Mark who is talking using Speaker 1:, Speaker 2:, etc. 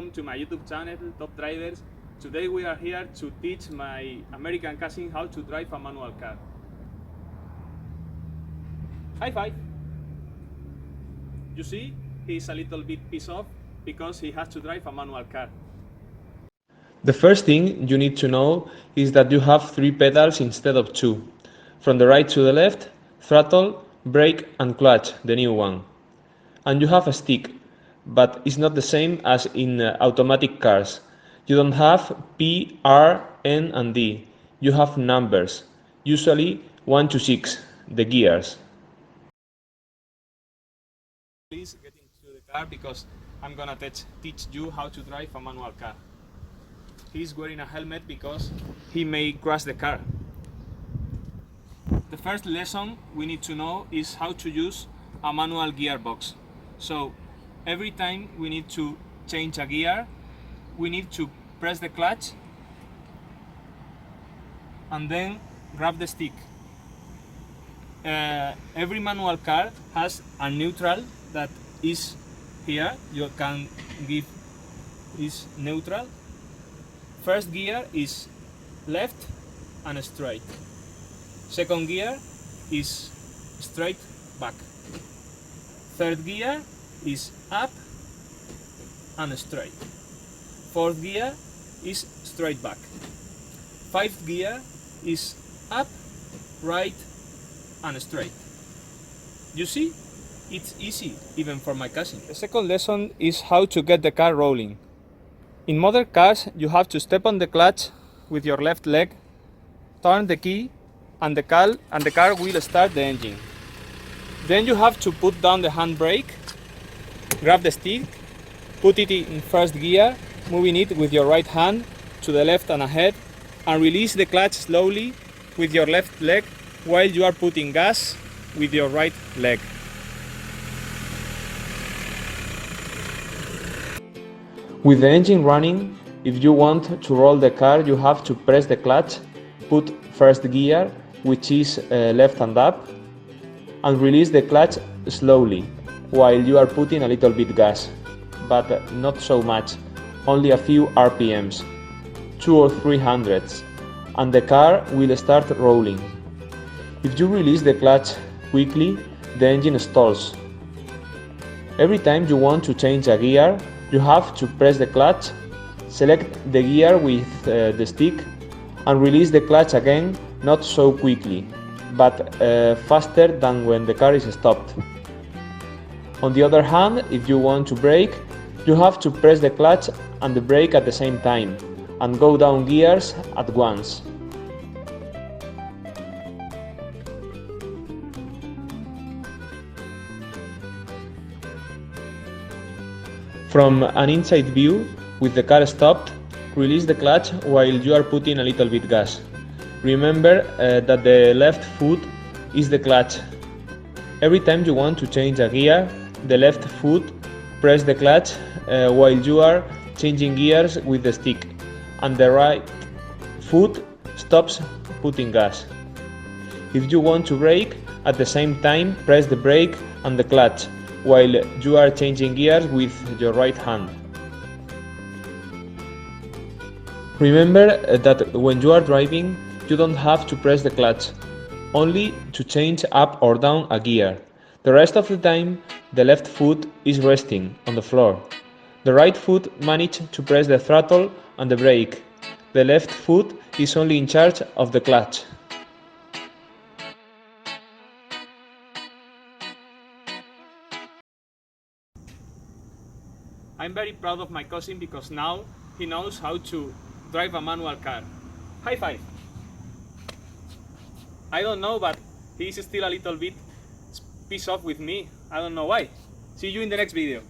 Speaker 1: welcome to my YouTube channel, Top Drivers. Today we are here to teach my American cousin how to drive a manual car. High five! You see, he's a little bit pissed off because he has to drive a manual car.
Speaker 2: The first thing you need to know is that you have 3 pedals instead of 2. From the right to the left, throttle, brake and clutch, the new one. And you have a stick, but it's not the same as in automatic cars. You don't have P, R, N and D. You have numbers, usually 1 to 6, the gears.
Speaker 1: Please get into the car because I'm gonna teach you how to drive a manual car. He's wearing a helmet because he may crash the car. The first lesson we need to know is how to use a manual gearbox. So every time we need to change a gear, we need to press the clutch and then grab the stick. Every manual car has a neutral that is here. You can give is neutral. First gear is left and straight. Second gear is straight back. Third gear is up and straight. Fourth gear is straight back. Fifth gear is up, right and straight. You see, it's easy even for my cousin. The second lesson is how to get the car rolling. In modern cars, you have to step on the clutch with your left leg, turn the key, and the car will start the engine. Then you have to put down the handbrake, grab the stick, put it in first gear, moving it with your right hand to the left and ahead, and release the clutch slowly with your left leg while you are putting gas with your right leg.
Speaker 2: With the engine running, if you want to roll the car, you have to press the clutch, put first gear, which is left and up, and release the clutch slowly while you are putting a little bit gas, but not so much, only a few RPMs, 2 or 3 hundredths, and the car will start rolling. If you release the clutch quickly, the engine stalls. Every time you want to change a gear, you have to press the clutch, select the gear with the stick, and release the clutch again, not so quickly, but faster than when the car is stopped. On the other hand, if you want to brake, you have to press the clutch and the brake at the same time, and go down gears at once. From an inside view, with the car stopped, release the clutch while you are putting a little bit gas. Remember that the left foot is the clutch. Every time you want to change a gear, the left foot press the clutch while you are changing gears with the stick, and the right foot stops putting gas. If you want to brake, at the same time press the brake and the clutch while you are changing gears with your right hand. Remember that when you are driving, you don't have to press the clutch, only to change up or down a gear. The rest of the time, the left foot is resting on the floor. The right foot manages to press the throttle and the brake. The left foot is only in charge of the clutch.
Speaker 1: I'm very proud of my cousin because now he knows how to drive a manual car. High five! I don't know, but he's still a little bit pissed off with me. I don't know why. See you in the next video.